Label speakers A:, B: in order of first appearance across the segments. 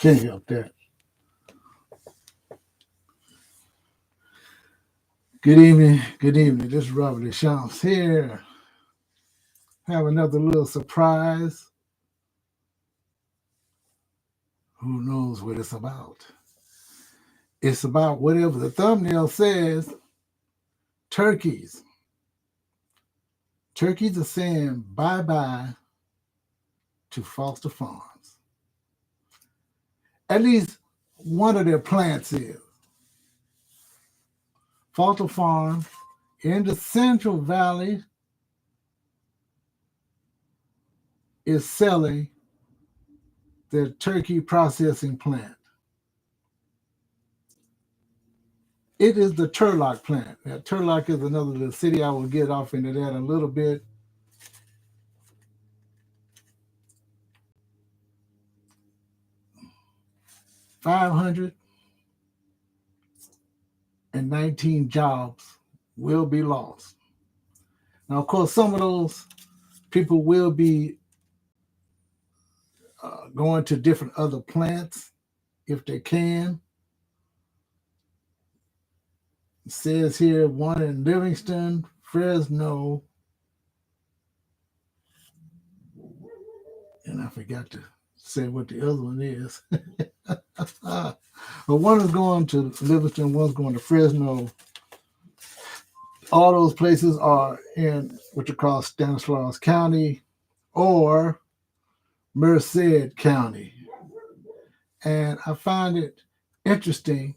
A: Can't help that. Good evening. Good evening. This is Robert Deschamps here. Have another little surprise. Who knows what it's about? It's about whatever the thumbnail says, turkeys. Turkeys are saying bye-bye to Foster Farms. At least one of their plants is. Foster Farm in the Central Valley is selling their turkey processing plant. It is the Turlock plant. Now, Turlock is another little city. I will get off into that a little bit. $519 jobs will be lost. Now, of course, some of those people will be going to different other plants if they can. It says here one in Livingston, Fresno, and I forgot to say what the other one is. But one is going to Livingston, one's going to Fresno. All those places are in what you call Stanislaus County or Merced County. And I find it interesting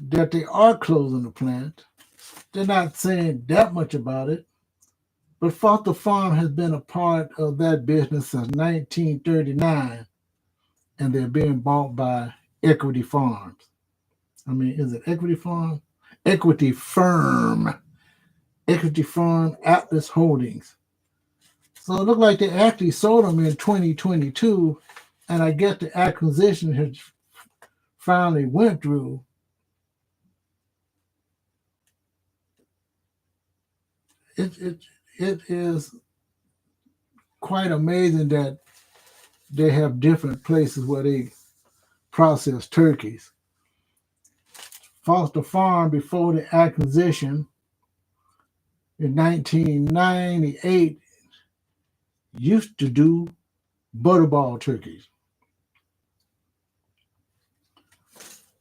A: that they are closing the plant. They're not saying that much about it, but Foster Farm has been a part of that business since 1939, and they're being bought by Equity Farms. I mean, is it Equity Farm? Equity Firm. Equity Firm Atlas Holdings. So it looked like they actually sold them in 2022, and I guess the acquisition has finally went through. It is quite amazing that they have different places where they process turkeys. Foster Farm, before the acquisition in 1998, used to do butterball turkeys.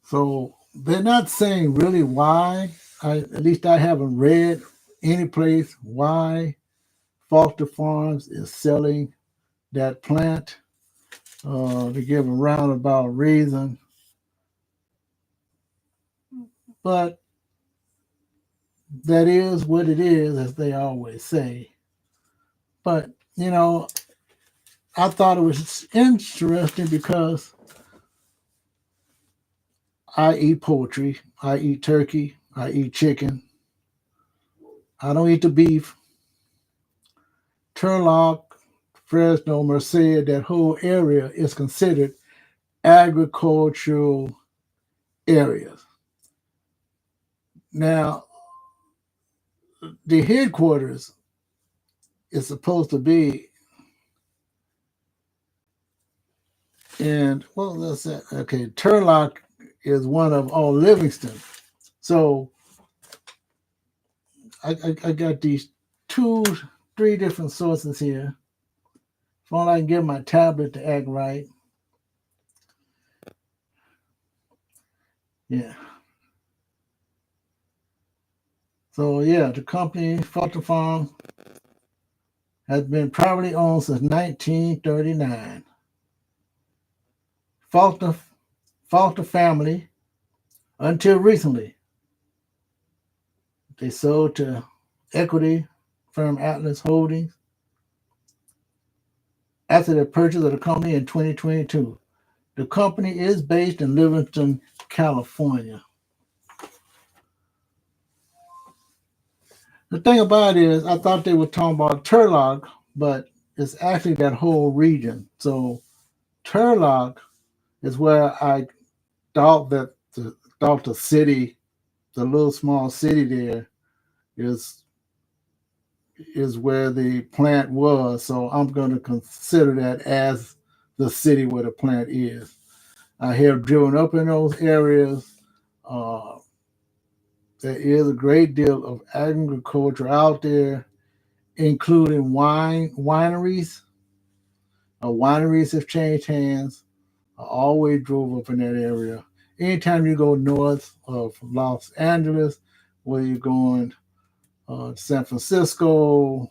A: So they're not saying really why. At least I haven't read any place why Foster Farms is selling that plant. To give a roundabout reason. But that is what it is, as they always say. But, you know, I thought it was interesting because I eat poultry, I eat turkey, I eat chicken. I don't eat the beef. Turlock, Fresno, Merced, that whole area is considered agricultural areas. Now, the headquarters is supposed to be in, well, let's say, okay, Turlock is one of all Livingston. So I got these 3 different sources here. If only I can get my tablet to act right. Yeah. So yeah, the company, Foster Farm, has been privately owned since 1939. Foster family, until recently, they sold to Equity Firm Atlas Holdings after the purchase of the company in 2022. The company is based in Livingston, California. The thing about it is, I thought they were talking about Turlock, but it's actually that whole region. So Turlock is where I thought that the city, the little small city there, is where the plant was. So I'm going to consider that as the city where the plant is. I have driven up in those areas. Uh, there is a great deal of agriculture out there, including wineries. Wineries have changed hands. I always drove up in that area. Anytime you go north of Los Angeles, whether you're going San Francisco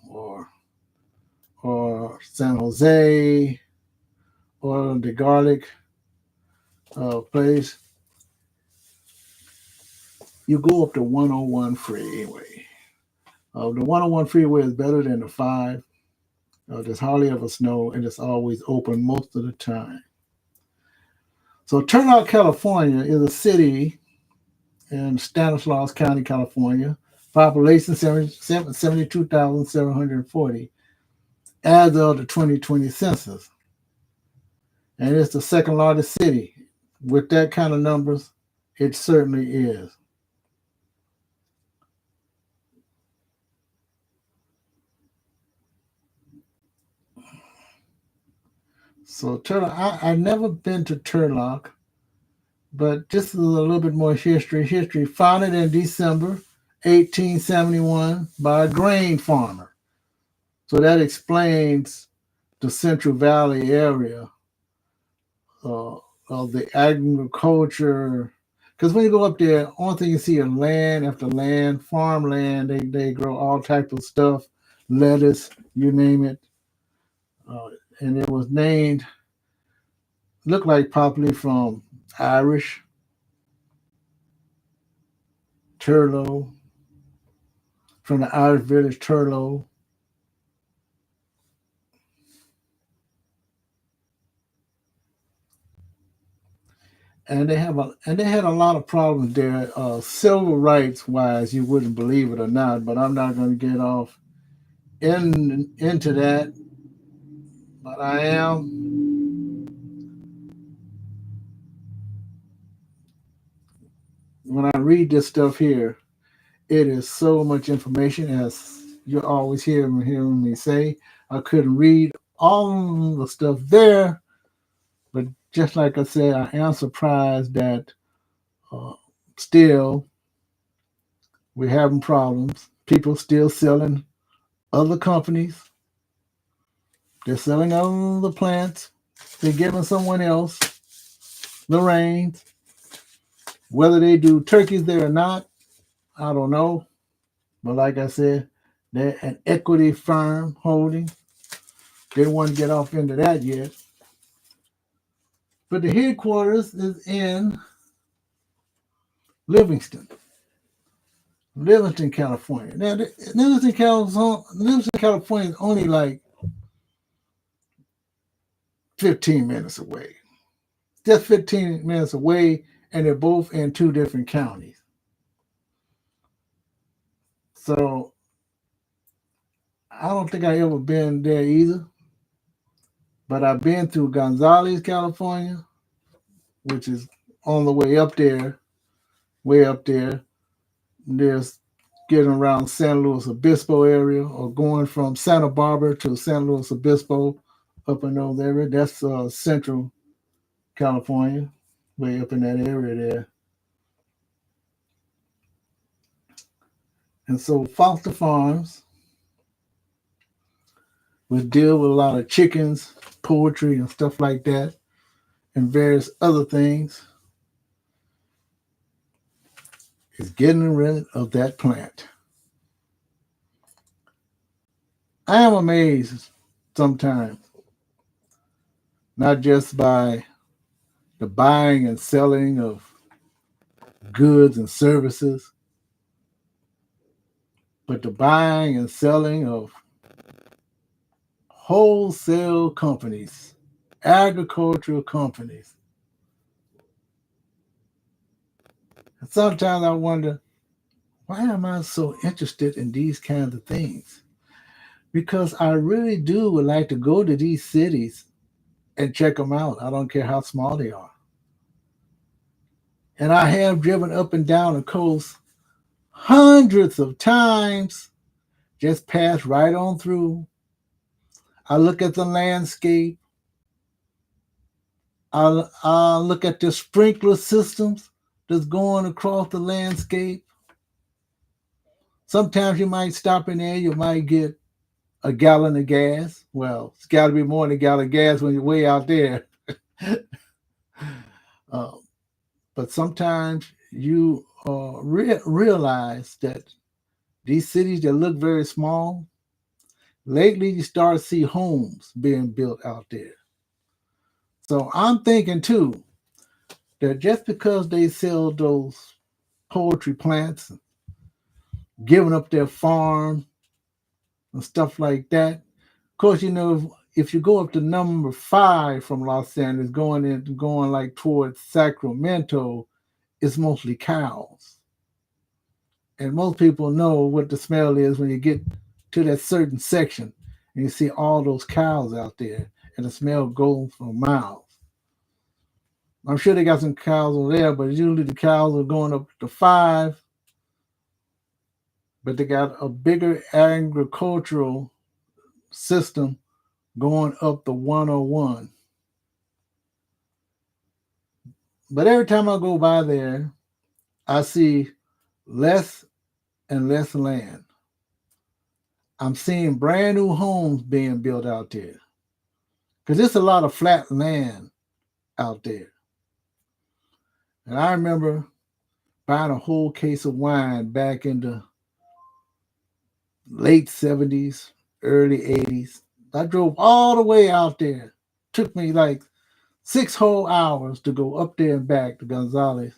A: or San Jose or the garlic place, you go up the 101 freeway. The 101 freeway is better than the 5. There's hardly ever snow, and it's always open most of the time. So Turlock, California is a city in Stanislaus County, California. Population 72,740 as of the 2020 census. And it's the second largest city. With that kind of numbers, it certainly is. So Turlock, I've never been to Turlock, but just a little bit more history. History founded in December 1871 by a grain farmer. So that explains the Central Valley area of the agriculture. Because when you go up there, only thing you see is land after land, farmland. They grow all types of stuff, lettuce, you name it. And it was named, looked like probably from Irish, Turlough, from the Irish village Turlough. And they had a lot of problems there, civil rights wise. You wouldn't believe it or not, but I'm not going to get off into that. But I am. When I read this stuff here, it is so much information, as you always hearing me say. I couldn't read all the stuff there, but just like I said, I am surprised that still we're having problems. People still selling other companies. They're selling other plants. They're giving someone else the reins. Whether they do turkeys there or not, I don't know. But like I said, they're an equity firm holding. They don't want to get off into that yet. But the headquarters is in Livingston, California. Now, Livingston, California is only like 15 minutes away. Just 15 minutes away, and they're both in 2 different counties. So I don't think I ever been there either. But I've been through Gonzales, California, which is on the way up there, way up there. There's getting around San Luis Obispo area, or going from Santa Barbara to San Luis Obispo, up in those areas. That's Central California, way up in that area there. And so Foster Farms would deal with a lot of chickens, poultry, and stuff like that, and various other things. Is getting rid of that plant. I am amazed sometimes, not just by the buying and selling of goods and services, but the buying and selling of wholesale companies, agricultural companies. And sometimes I wonder, why am I so interested in these kinds of things? Because I really do would like to go to these cities and check them out. I don't care how small they are. And I have driven up and down the coast hundreds of times, just pass right on through. I look at the landscape. I look at the sprinkler systems that's going across the landscape. Sometimes you might stop in there, you might get a gallon of gas. Well, it's got to be more than a gallon of gas when you're way out there. uh, but sometimes you realize that these cities that look very small, lately you start to see homes being built out there. So I'm thinking too that just because they sell those poultry plants, giving up their farm and stuff like that. Of course, if you go up to number 5 from Los Angeles, going like towards Sacramento, it's mostly cows. And most people know what the smell is when you get to that certain section and you see all those cows out there, and the smell goes for miles. I'm sure they got some cows over there, but usually the cows are going up to 5, but they got a bigger agricultural system going up the 101. But every time I go by there, I see less and less land. I'm seeing brand new homes being built out there because there's a lot of flat land out there. And I remember buying a whole case of wine back in the late 70s, early 80s. I drove all the way out there. Took me like 6 whole hours to go up there and back to Gonzales.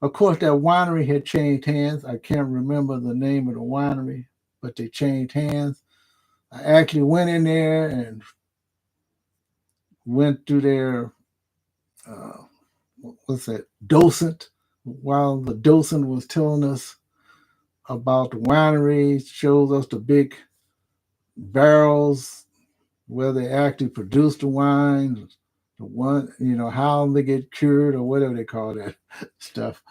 A: Of course, that winery had changed hands. I can't remember the name of the winery, but they changed hands. I actually went in there and went through their, uh, what's that, docent, while the docent was telling us about the winery, shows us the big barrels where they actually produce the wine, the one, how they get cured or whatever they call that stuff.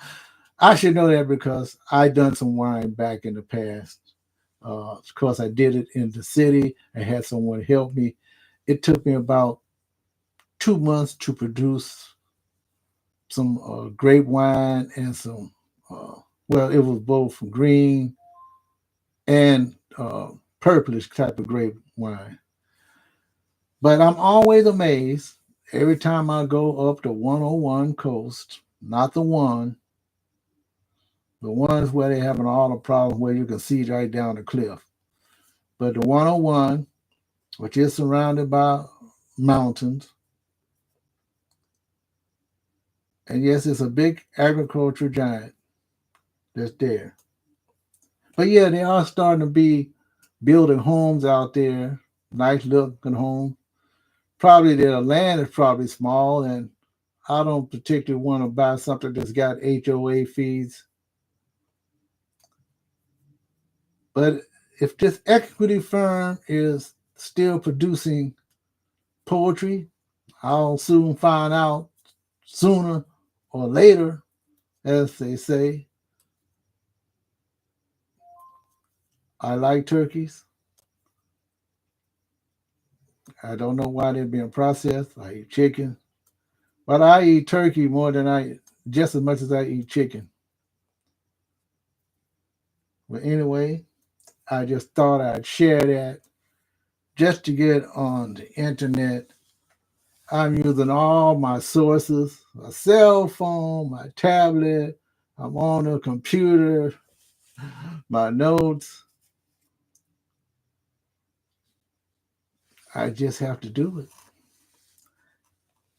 A: I should know that because I done some wine back in the past. Of course, I did it in the city. I had someone help me. It took me about 2 months to produce some grape wine and some, well, it was both green and purplish type of grape wine. But I'm always amazed every time I go up the 101 coast, not the ones where they're having all the problems where you can see right down the cliff. But the 101, which is surrounded by mountains, and yes, it's a big agricultural giant that's there. But yeah, they are starting to be building homes out there, nice looking homes. Probably their land is probably small, and I don't particularly want to buy something that's got HOA fees. But if this equity firm is still producing poetry, I'll soon find out, sooner or later, as they say. I like turkeys. I don't know why they're being processed. I eat chicken, but I eat turkey more than just as much as I eat chicken. But anyway, I just thought I'd share that just to get on the internet. I'm using all my sources, my cell phone, my tablet, I'm on the computer, my notes. I just have to do it.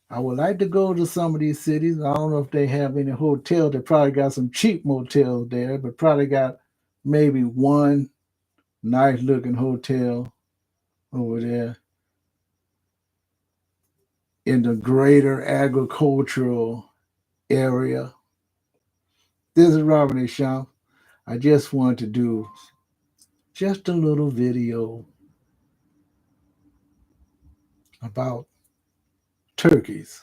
A: I would like to go to some of these cities. I don't know if they have any hotels. They probably got some cheap motels there, but probably got maybe one nice looking hotel over there in the greater agricultural area. This is Robert A. Champ. I just wanted to do just a little video about turkeys.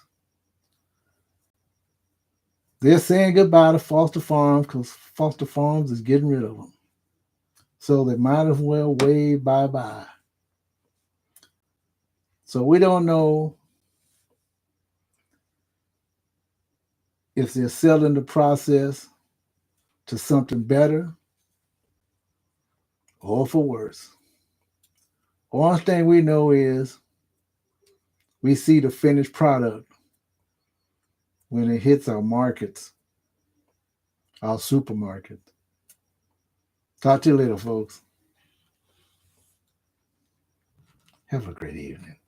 A: They're saying goodbye to foster farms because foster farms is getting rid of them. So they might as well wave bye bye. So we don't know if they're selling the process to something better or for worse. One thing we know is we see the finished product when it hits our markets, our supermarket. Talk to you later, folks. Have a great evening.